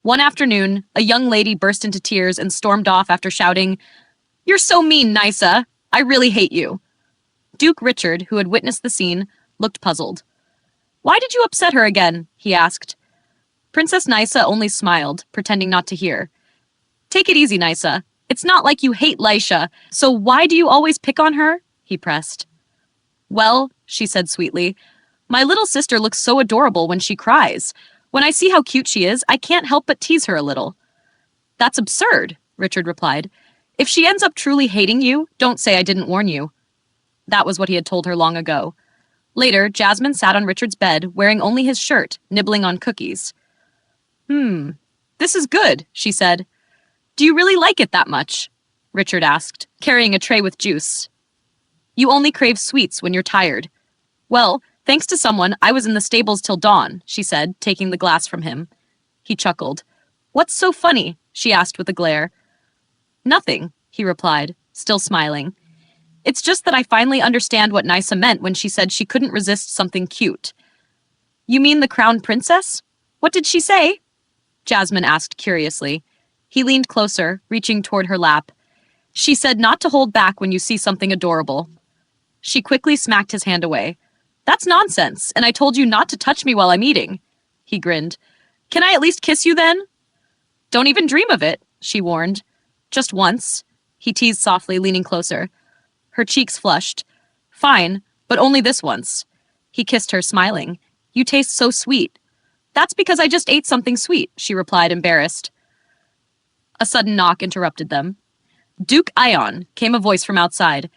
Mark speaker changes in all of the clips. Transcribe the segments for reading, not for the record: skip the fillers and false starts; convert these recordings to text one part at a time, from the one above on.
Speaker 1: One afternoon, a young lady burst into tears and stormed off after shouting, "You're so mean, Nysa! I really hate you." Duke Richard, who had witnessed the scene, looked puzzled. "Why did you upset her again?" he asked. Princess Nysa only smiled, pretending not to hear. "Take it easy, Nysa. It's not like you hate Lysha, so why do you always pick on her?" he pressed. "Well," she said sweetly, "my little sister looks so adorable when she cries. When I see how cute she is, I can't help but tease her a little." "That's absurd," Richard replied. "If she ends up truly hating you, don't say I didn't warn you." That was what he had told her long ago. Later, Jasmine sat on Richard's bed, wearing only his shirt, nibbling on cookies. This is good," she said. "Do you really like it that much?" Richard asked, carrying a tray with juice. "You only crave sweets when you're tired." "Well, thanks to someone, I was in the stables till dawn," she said, taking the glass from him. He chuckled. "What's so funny?" she asked with a glare. "Nothing," he replied, still smiling. "It's just that I finally understand what Nysa meant when she said she couldn't resist something cute." "You mean the crown princess? What did she say?" Jasmine asked curiously. He leaned closer, reaching toward her lap. "She said not to hold back when you see something adorable." She quickly smacked his hand away. "That's nonsense, and I told you not to touch me while I'm eating." He grinned. "Can I at least kiss you then?" "Don't even dream of it," she warned. "Just once," he teased softly, leaning closer. Her cheeks flushed. "Fine, but only this once." He kissed her, smiling. "You taste so sweet." "That's because I just ate something sweet," she replied, embarrassed. A sudden knock interrupted them. "Duke Ion," came a voice from outside.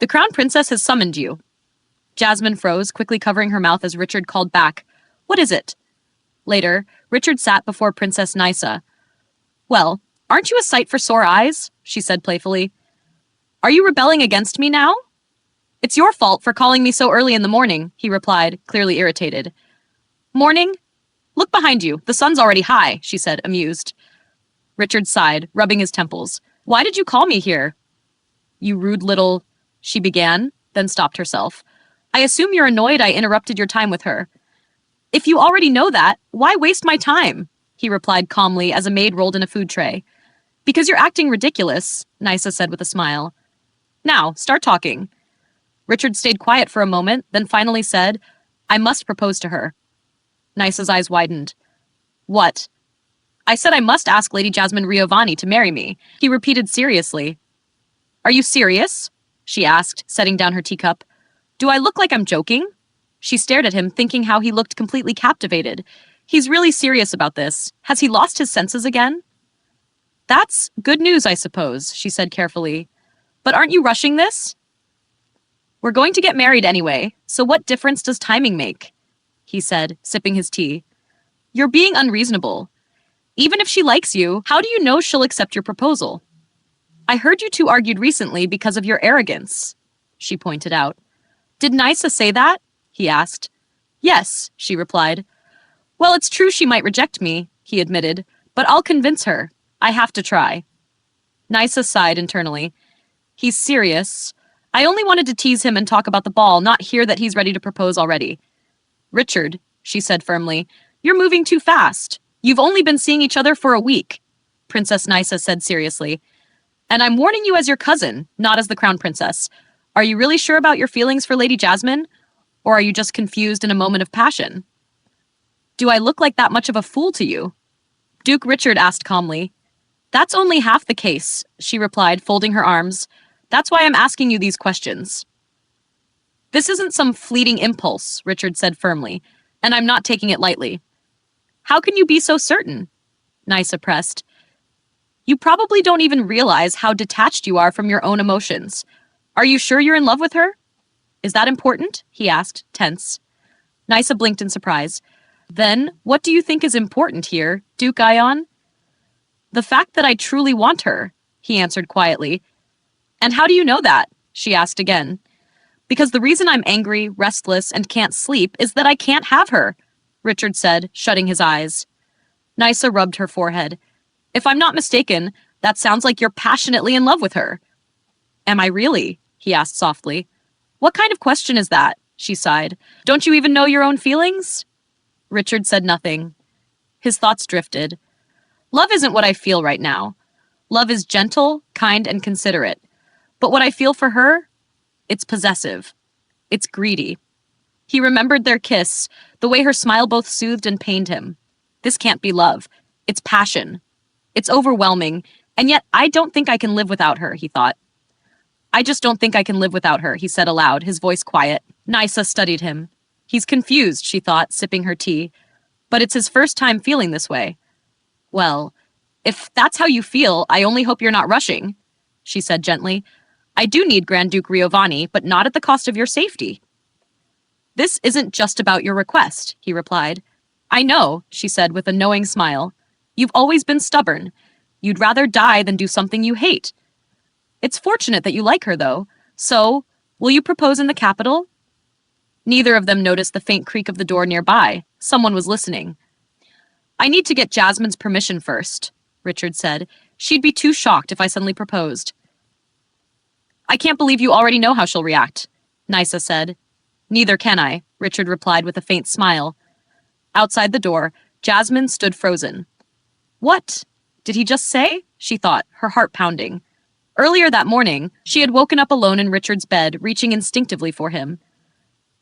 Speaker 1: "The crown princess has summoned you." Jasmine froze, quickly covering her mouth as Richard called back. "What is it?" Later, Richard sat before Princess Nysa. "Well, aren't you a sight for sore eyes?" she said playfully. "Are you rebelling against me now?" "It's your fault for calling me so early in the morning," he replied, clearly irritated. "Morning? Look behind you. The sun's already high," she said, amused. Richard sighed, rubbing his temples. "Why did you call me here?" "You rude little—" she began, then stopped herself. "I assume you're annoyed I interrupted your time with her." "If you already know that, why waste my time?" he replied calmly as a maid rolled in a food tray. "Because you're acting ridiculous," Nysa said with a smile. "Now, start talking." Richard stayed quiet for a moment, then finally said, "I must propose to her." Nysa's eyes widened. "What?" "I said I must ask Lady Jasmine Riovanni to marry me," he repeated seriously. "Are you serious?" she asked, setting down her teacup. "Do I look like I'm joking?" She stared at him, thinking how he looked completely captivated. He's really serious about this. Has he lost his senses again? "That's good news, I suppose," she said carefully. "But aren't you rushing this?" "We're going to get married anyway, so what difference does timing make?" he said, sipping his tea. "You're being unreasonable. Even if she likes you, how do you know she'll accept your proposal?" "I heard you two argued recently because of your arrogance," she pointed out. "Did Nysa say that?" he asked. "Yes," she replied. "Well, it's true she might reject me," he admitted, "but I'll convince her. I have to try." Nysa sighed internally. "He's serious. I only wanted to tease him and talk about the ball, not hear that he's ready to propose already." "Richard," she said firmly, "you're moving too fast. You've only been seeing each other for a week," Princess Nysa said seriously. "And I'm warning you as your cousin, not as the crown princess. Are you really sure about your feelings for Lady Jasmine? Or are you just confused in a moment of passion?" "Do I look like that much of a fool to you?" Duke Richard asked calmly. "That's only half the case," she replied, folding her arms. "That's why I'm asking you these questions." "This isn't some fleeting impulse," Richard said firmly, "and I'm not taking it lightly." "How can you be so certain?" Nysa pressed. "You probably don't even realize how detached you are from your own emotions. Are you sure you're in love with her?" "Is that important?" he asked, tense. Nysa blinked in surprise. "Then, what do you think is important here, Duke Ion?" "The fact that I truly want her," he answered quietly. "And how do you know that?" she asked again. "Because the reason I'm angry, restless, and can't sleep is that I can't have her," Richard said, shutting his eyes. Nysa rubbed her forehead. "If I'm not mistaken, that sounds like you're passionately in love with her." "Am I really?" he asked softly. "What kind of question is that?" she sighed. "Don't you even know your own feelings?" Richard said nothing. His thoughts drifted. Love isn't what I feel right now. Love is gentle, kind, and considerate. But what I feel for her, it's possessive. It's greedy. He remembered their kiss, the way her smile both soothed and pained him. This can't be love. It's passion. It's overwhelming, and yet I don't think I can live without her, he thought. I just don't think I can live without her, he said aloud, his voice quiet. Nysa studied him. He's confused, she thought, sipping her tea. But it's his first time feeling this way. Well, if that's how you feel, I only hope you're not rushing, she said gently. I do need Grand Duke Riovanni, but not at the cost of your safety. This isn't just about your request, he replied. I know, she said with a knowing smile. You've always been stubborn. You'd rather die than do something you hate. It's fortunate that you like her, though. So, will you propose in the capital? Neither of them noticed the faint creak of the door nearby. Someone was listening. I need to get Jasmine's permission first, Richard said. She'd be too shocked if I suddenly proposed. I can't believe you already know how she'll react, Nysa said. Neither can I, Richard replied with a faint smile. Outside the door, Jasmine stood frozen. What? Did he just say? She thought, her heart pounding. Earlier that morning, she had woken up alone in Richard's bed, reaching instinctively for him.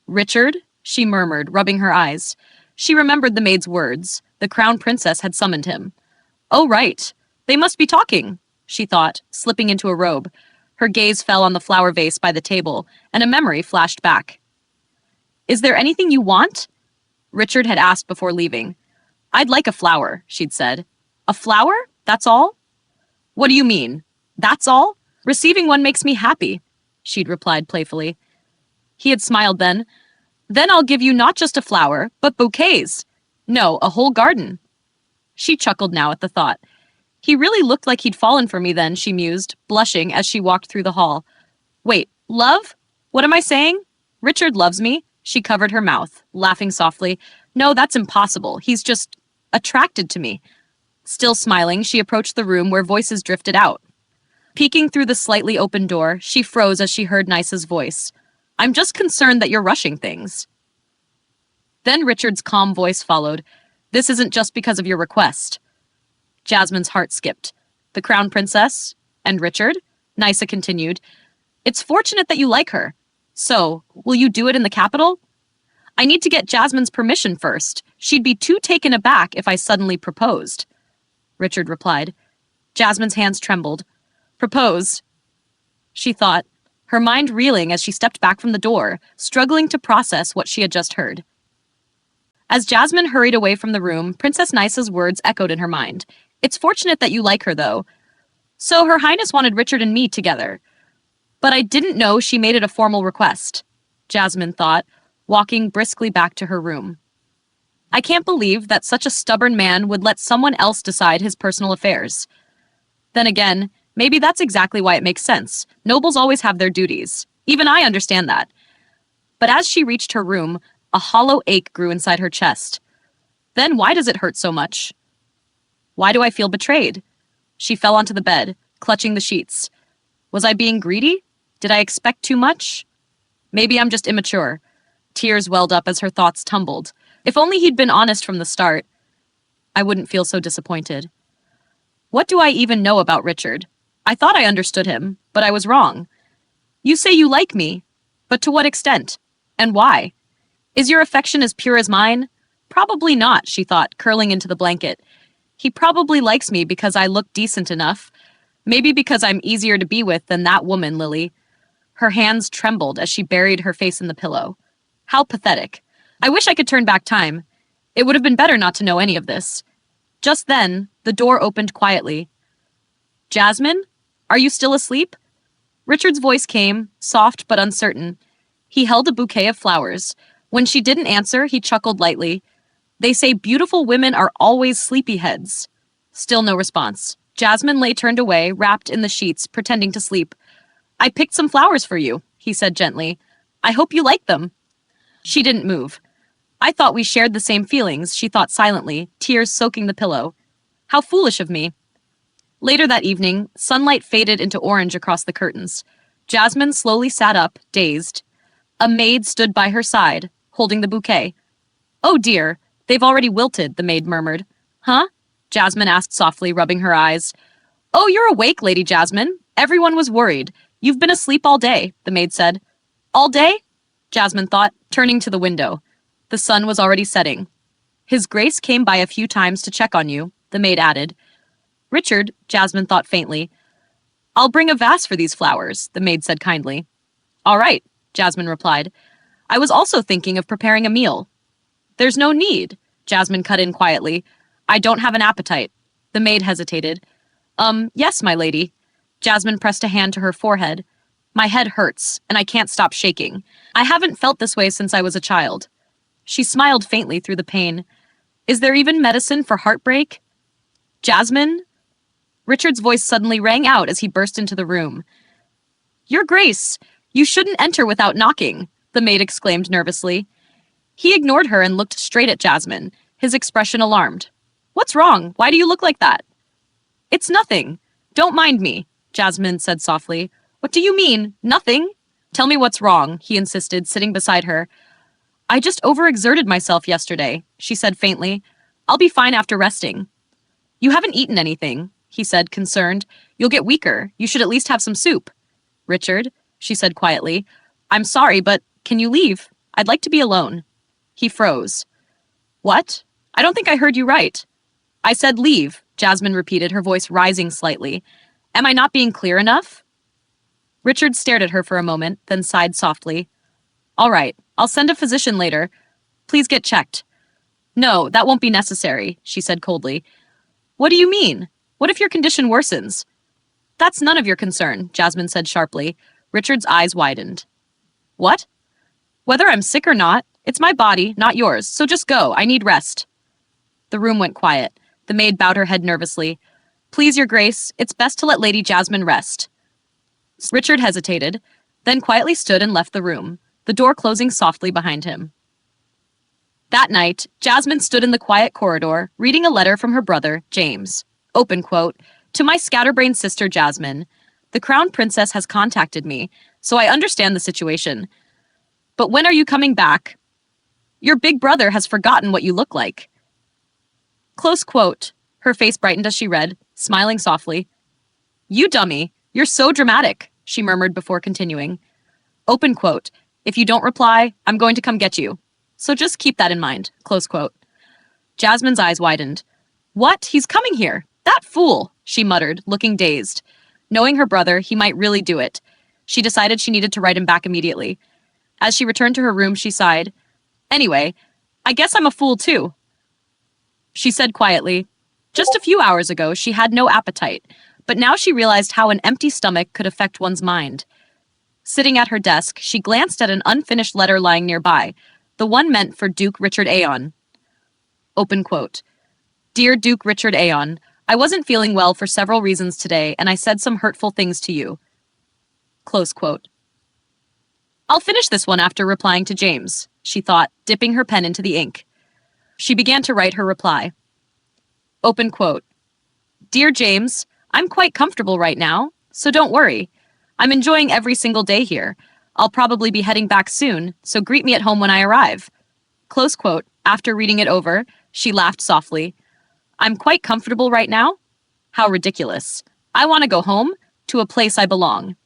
Speaker 1: Richard? She murmured, rubbing her eyes. She remembered the maid's words. The crown princess had summoned him. Oh, right. They must be talking, she thought, slipping into a robe. Her gaze fell on the flower vase by the table, and a memory flashed back. Is there anything you want? Richard had asked before leaving. I'd like a flower, she'd said. A flower? That's all? What do you mean? That's all? Receiving one makes me happy, she'd replied playfully. He had smiled then. Then I'll give you not just a flower, but bouquets. No, a whole garden. She chuckled now at the thought. He really looked like he'd fallen for me then, she mused, blushing as she walked through the hall. Wait, love? What am I saying? Richard loves me. She covered her mouth, laughing softly. No, that's impossible. He's just attracted to me. Still smiling, she approached the room where voices drifted out. Peeking through the slightly open door, she froze as she heard Nysa's voice. I'm just concerned that you're rushing things. Then Richard's calm voice followed. This isn't just because of your request. Jasmine's heart skipped. The crown princess? And Richard? Nysa continued. It's fortunate that you like her. So, will you do it in the capital? I need to get Jasmine's permission first. She'd be too taken aback if I suddenly proposed. Richard replied. Jasmine's hands trembled. Propose? She thought, her mind reeling as she stepped back from the door, struggling to process what she had just heard. As Jasmine hurried away from the room, Princess Nysa's words echoed in her mind. It's fortunate that you like her, though. So Her Highness wanted Richard and me together. But I didn't know she made it a formal request, Jasmine thought, walking briskly back to her room. I can't believe that such a stubborn man would let someone else decide his personal affairs. Then again, maybe that's exactly why it makes sense. Nobles always have their duties. Even I understand that. But as she reached her room, a hollow ache grew inside her chest. Then why does it hurt so much? Why do I feel betrayed? She fell onto the bed, clutching the sheets. Was I being greedy? Did I expect too much? Maybe I'm just immature. Tears welled up as her thoughts tumbled. If only he'd been honest from the start, I wouldn't feel so disappointed. What do I even know about Richard? I thought I understood him, but I was wrong. You say you like me, but to what extent? And why? Is your affection as pure as mine? Probably not, she thought, curling into the blanket. He probably likes me because I look decent enough. Maybe because I'm easier to be with than that woman, Lily. Her hands trembled as she buried her face in the pillow. How pathetic. I wish I could turn back time. It would have been better not to know any of this. Just then, the door opened quietly. Jasmine? Are you still asleep? Richard's voice came, soft but uncertain. He held a bouquet of flowers. When she didn't answer, he chuckled lightly. They say beautiful women are always sleepyheads. Still no response. Jasmine lay turned away, wrapped in the sheets, pretending to sleep. I picked some flowers for you, he said gently. I hope you like them. She didn't move. I thought we shared the same feelings, she thought silently, tears soaking the pillow. How foolish of me. Later that evening, sunlight faded into orange across the curtains. Jasmine slowly sat up, dazed. A maid stood by her side, holding the bouquet. Oh dear, they've already wilted, the maid murmured. Huh? Jasmine asked softly, rubbing her eyes. Oh, you're awake, Lady Jasmine. Everyone was worried. You've been asleep all day, the maid said. All day? Jasmine thought, turning to the window. The sun was already setting. His Grace came by a few times to check on you, the maid added. Richard, Jasmine thought faintly. I'll bring a vase for these flowers, the maid said kindly. All right, Jasmine replied. I was also thinking of preparing a meal. There's no need, Jasmine cut in quietly. I don't have an appetite. The maid hesitated. Yes, my lady. Jasmine pressed a hand to her forehead. My head hurts, and I can't stop shaking. I haven't felt this way since I was a child. She smiled faintly through the pain. Is there even medicine for heartbreak? Jasmine? Richard's voice suddenly rang out as he burst into the room. Your Grace, you shouldn't enter without knocking, the maid exclaimed nervously. He ignored her and looked straight at Jasmine, his expression alarmed. What's wrong? Why do you look like that? It's nothing. Don't mind me, Jasmine said softly. What do you mean? Nothing? Tell me what's wrong, he insisted, sitting beside her. I just overexerted myself yesterday, she said faintly. I'll be fine after resting. You haven't eaten anything, he said, concerned. You'll get weaker. You should at least have some soup. Richard, she said quietly, I'm sorry, but can you leave? I'd like to be alone. He froze. What? I don't think I heard you right. I said leave, Jasmine repeated, her voice rising slightly. Am I not being clear enough? Richard stared at her for a moment, then sighed softly. All right, I'll send a physician later. Please get checked. No, that won't be necessary, she said coldly. What do you mean? What if your condition worsens? That's none of your concern, Jasmine said sharply. Richard's eyes widened. What? Whether I'm sick or not, it's my body, not yours, so just go. I need rest. The room went quiet. The maid bowed her head nervously. Please, Your Grace, it's best to let Lady Jasmine rest. Richard hesitated, then quietly stood and left the room, the door closing softly behind him. That night, Jasmine stood in the quiet corridor, reading a letter from her brother, James. Open quote, To my scatterbrained sister Jasmine, the Crown Princess has contacted me, so I understand the situation. But when are you coming back? Your big brother has forgotten what you look like. Close quote. Her face brightened as she read, smiling softly. You dummy, you're so dramatic, she murmured before continuing. Open quote. If you don't reply, I'm going to come get you. So just keep that in mind. Close quote. Jasmine's eyes widened. What? He's coming here. That fool, she muttered, looking dazed. Knowing her brother, he might really do it. She decided she needed to write him back immediately. As she returned to her room, she sighed. Anyway, I guess I'm a fool too. She said quietly. Just a few hours ago, she had no appetite, but now she realized how an empty stomach could affect one's mind. Sitting at her desk, she glanced at an unfinished letter lying nearby, the one meant for Duke Richard Aeon. Open quote. Dear Duke Richard Aeon, I wasn't feeling well for several reasons today, and I said some hurtful things to you. Close quote. I'll finish this one after replying to James, she thought, dipping her pen into the ink. She began to write her reply. Open quote. Dear James, I'm quite comfortable right now, so don't worry. I'm enjoying every single day here. I'll probably be heading back soon, so greet me at home when I arrive. Close quote. After reading it over, she laughed softly. I'm quite comfortable right now? How ridiculous. I want to go home, to a place I belong.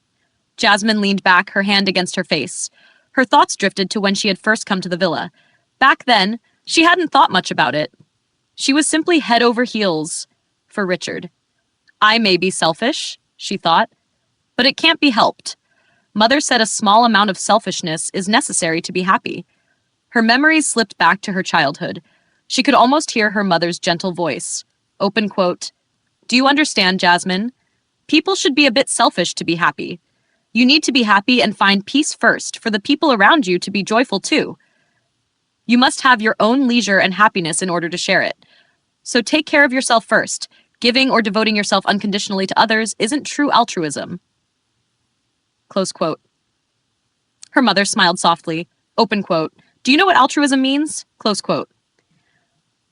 Speaker 1: Jasmine leaned back, her hand against her face. Her thoughts drifted to when she had first come to the villa. Back then, she hadn't thought much about it. She was simply head over heels for Richard. I may be selfish, she thought, but it can't be helped. Mother said a small amount of selfishness is necessary to be happy. Her memories slipped back to her childhood. She could almost hear her mother's gentle voice. Open quote. Do you understand, Jasmine? People should be a bit selfish to be happy. You need to be happy and find peace first for the people around you to be joyful too. You must have your own leisure and happiness in order to share it. So take care of yourself first. Giving or devoting yourself unconditionally to others isn't true altruism. Close quote. Her mother smiled softly. Open quote. Do you know what altruism means? Close quote.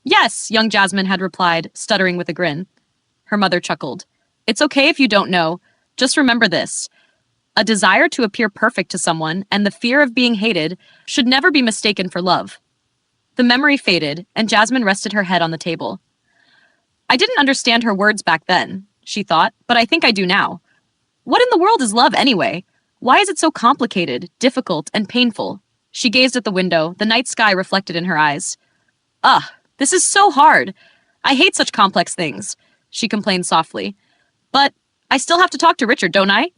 Speaker 1: Yes, young Jasmine had replied, stuttering with a grin. Her mother chuckled. It's okay if you don't know. Just remember this. A desire to appear perfect to someone and the fear of being hated should never be mistaken for love. The memory faded, and Jasmine rested her head on the table. I didn't understand her words back then, she thought, but I think I do now. What in the world is love anyway? Why is it so complicated, difficult, and painful? She gazed at the window, the night sky reflected in her eyes. Ugh, this is so hard. I hate such complex things, she complained softly. But I still have to talk to Richard, don't I?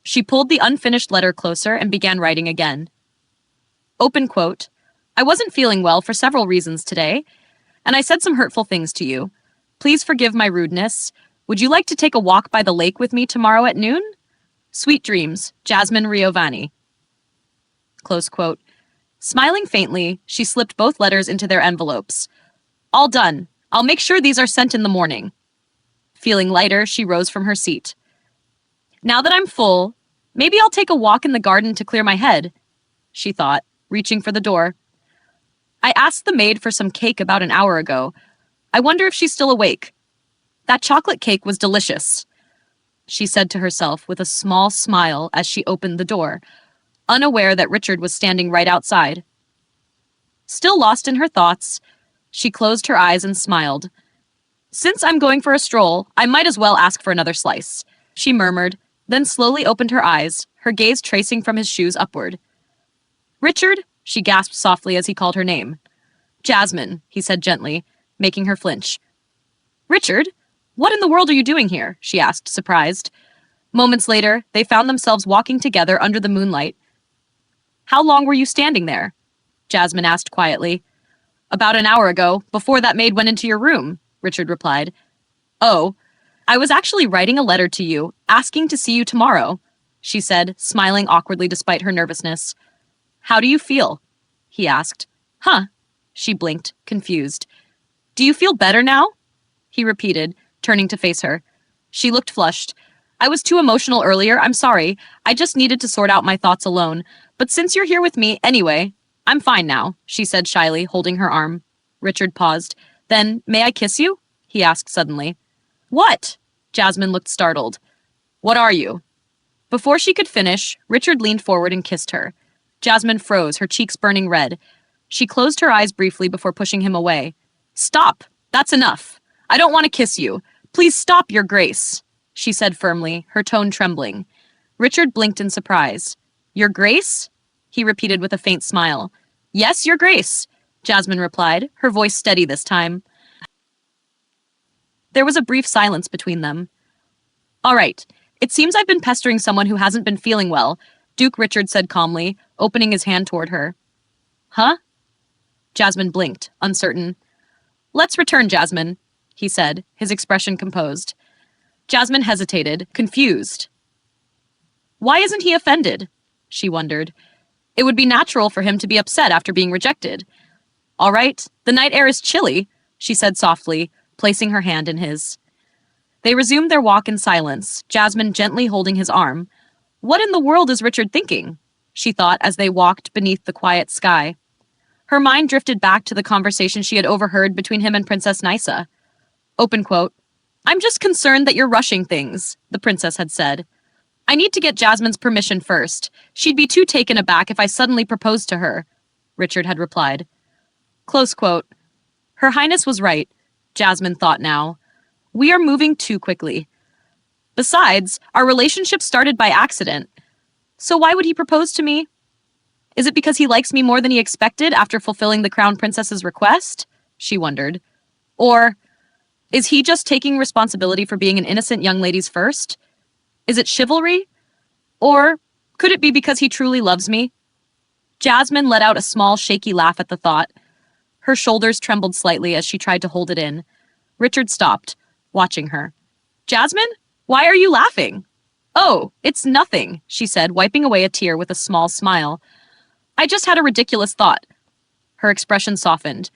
Speaker 1: She pulled the unfinished letter closer and began writing again. Open quote. I wasn't feeling well for several reasons today, and I said some hurtful things to you. Please forgive my rudeness. Would you like to take a walk by the lake with me tomorrow at noon? Sweet dreams, Jasmine Riovanni. Close quote. Smiling faintly, she slipped both letters into their envelopes. All done. I'll make sure these are sent in the morning. Feeling lighter, she rose from her seat. Now that I'm full, maybe I'll take a walk in the garden to clear my head, she thought, reaching for the door. I asked the maid for some cake about an hour ago. I wonder if she's still awake. That chocolate cake was delicious, she said to herself with a small smile as she opened the door, unaware that Richard was standing right outside. Still lost in her thoughts, she closed her eyes and smiled. Since I'm going for a stroll, I might as well ask for another slice, she murmured, then slowly opened her eyes, her gaze tracing from his shoes upward. Richard, she gasped softly as he called her name. Jasmine, he said gently, making her flinch. Richard, what in the world are you doing here? She asked, surprised. Moments later, they found themselves walking together under the moonlight. How long were you standing there? Jasmine asked quietly. About an hour ago, before that maid went into your room, Richard replied. Oh, I was actually writing a letter to you, asking to see you tomorrow, she said, smiling awkwardly despite her nervousness. How do you feel? He asked. Huh, she blinked, confused. Do you feel better now? He repeated, turning to face her. She looked flushed. I was too emotional earlier, I'm sorry. I just needed to sort out my thoughts alone. But since you're here with me, anyway, I'm fine now, she said shyly, holding her arm. Richard paused. Then, may I kiss you? He asked suddenly. What? Jasmine looked startled. What are you? Before she could finish, Richard leaned forward and kissed her. Jasmine froze, her cheeks burning red. She closed her eyes briefly before pushing him away. Stop! That's enough! I don't want to kiss you. Please stop, Your Grace, she said firmly, her tone trembling. Richard blinked in surprise. Your Grace? He repeated with a faint smile. Yes, Your Grace, Jasmine replied, her voice steady this time. There was a brief silence between them. All right, it seems I've been pestering someone who hasn't been feeling well, Duke Richard said calmly, opening his hand toward her. Huh? Jasmine blinked, uncertain. Let's return, Jasmine, he said, his expression composed. Jasmine hesitated, confused. Why isn't he offended? She wondered. It would be natural for him to be upset after being rejected. All right, the night air is chilly, she said softly, placing her hand in his. They resumed their walk in silence, Jasmine gently holding his arm. What in the world is Richard thinking? She thought as they walked beneath the quiet sky. Her mind drifted back to the conversation she had overheard between him and Princess Nysa. Open quote. I'm just concerned that you're rushing things, the princess had said. I need to get Jasmine's permission first. She'd be too taken aback if I suddenly proposed to her, Richard had replied. Close quote. Her Highness was right, Jasmine thought now. We are moving too quickly. Besides, our relationship started by accident. So why would he propose to me? Is it because he likes me more than he expected after fulfilling the Crown Princess's request? She wondered. Or is he just taking responsibility for being an innocent young lady's first? Is it chivalry? Or could it be because he truly loves me? Jasmine let out a small, shaky laugh at the thought. Her shoulders trembled slightly as she tried to hold it in. Richard stopped, watching her. Jasmine? Why are you laughing? Oh, it's nothing, she said, wiping away a tear with a small smile. I just had a ridiculous thought. Her expression softened.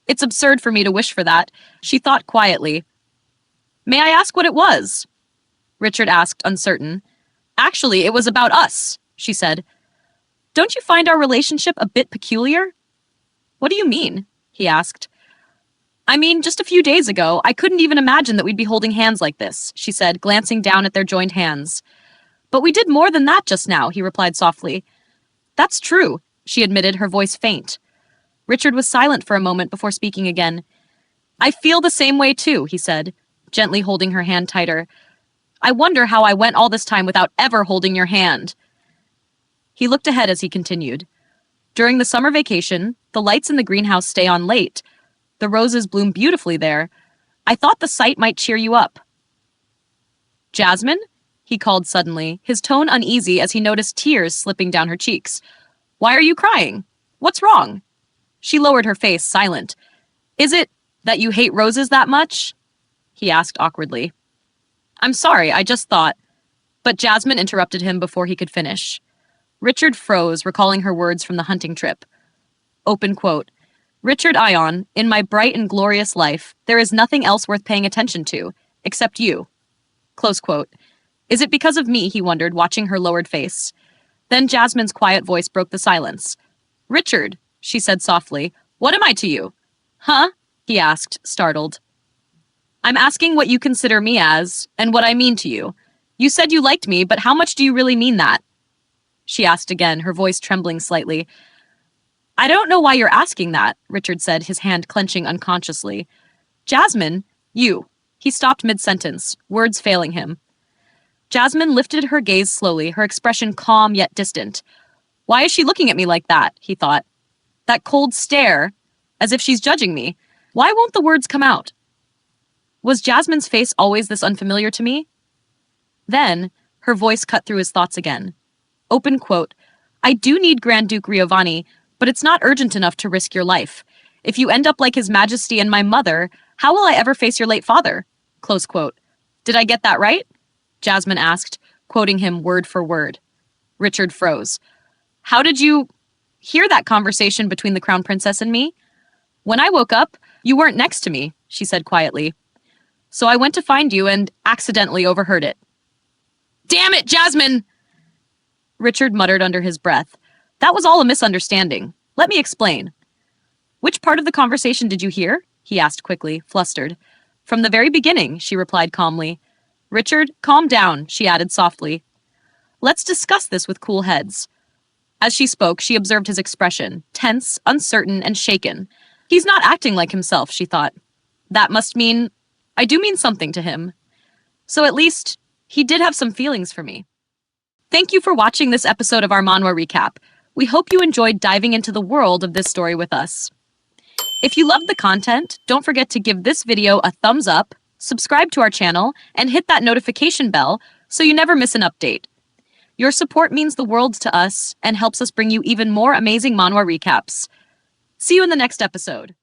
Speaker 1: It's absurd for me to wish for that, she thought quietly. May I ask what it was? Richard asked, uncertain. Actually, it was about us, she said. Don't you find our relationship a bit peculiar? What do you mean? He asked. I mean, just a few days ago, I couldn't even imagine that we'd be holding hands like this, she said, glancing down at their joined hands. But we did more than that just now, he replied softly. That's true, she admitted, her voice faint. Richard was silent for a moment before speaking again. I feel the same way too, he said, gently holding her hand tighter. I wonder how I went all this time without ever holding your hand. He looked ahead as he continued. During the summer vacation, the lights in the greenhouse stay on late. The roses bloom beautifully there. I thought the sight might cheer you up. Jasmine? He called suddenly, his tone uneasy as he noticed tears slipping down her cheeks. Why are you crying? What's wrong? She lowered her face, silent. Is it that you hate roses that much? He asked awkwardly. I'm sorry, I just thought. But Jasmine interrupted him before he could finish. Richard froze, recalling her words from the hunting trip. Open quote. Richard Ion, in my bright and glorious life, there is nothing else worth paying attention to, except you. Close quote. Is it because of me, he wondered, watching her lowered face. Then Jasmine's quiet voice broke the silence. Richard, she said softly, what am I to you? Huh? He asked, startled. I'm asking what you consider me as, and what I mean to you. You said you liked me, but how much do you really mean that? She asked again, her voice trembling slightly. I don't know why you're asking that, Richard said, his hand clenching unconsciously. Jasmine, you. He stopped mid-sentence, words failing him. Jasmine lifted her gaze slowly, her expression calm yet distant. Why is she looking at me like that? He thought. That cold stare, as if she's judging me. Why won't the words come out? Was Jasmine's face always this unfamiliar to me? Then, her voice cut through his thoughts again. Open quote. I do need Grand Duke Riovanni, but it's not urgent enough to risk your life. If you end up like His Majesty and my mother, how will I ever face your late father? Close quote. Did I get that right? Jasmine asked, quoting him word for word. Richard froze. How did you hear that conversation between the Crown Princess and me? When I woke up, you weren't next to me, she said quietly. So I went to find you and accidentally overheard it. Damn it, Jasmine! Richard muttered under his breath. That was all a misunderstanding. Let me explain. Which part of the conversation did you hear? He asked quickly, flustered. From the very beginning, she replied calmly. Richard, calm down, she added softly. Let's discuss this with cool heads. As she spoke, she observed his expression, tense, uncertain, and shaken. He's not acting like himself, she thought. That must mean I do mean something to him. So at least he did have some feelings for me. Thank you for watching this episode of our Manhwa recap. We hope you enjoyed diving into the world of this story with us. If you loved the content, don't forget to give this video a thumbs up, subscribe to our channel, and hit that notification bell so you never miss an update. Your support means the world to us and helps us bring you even more amazing Manhwa recaps. See you in the next episode.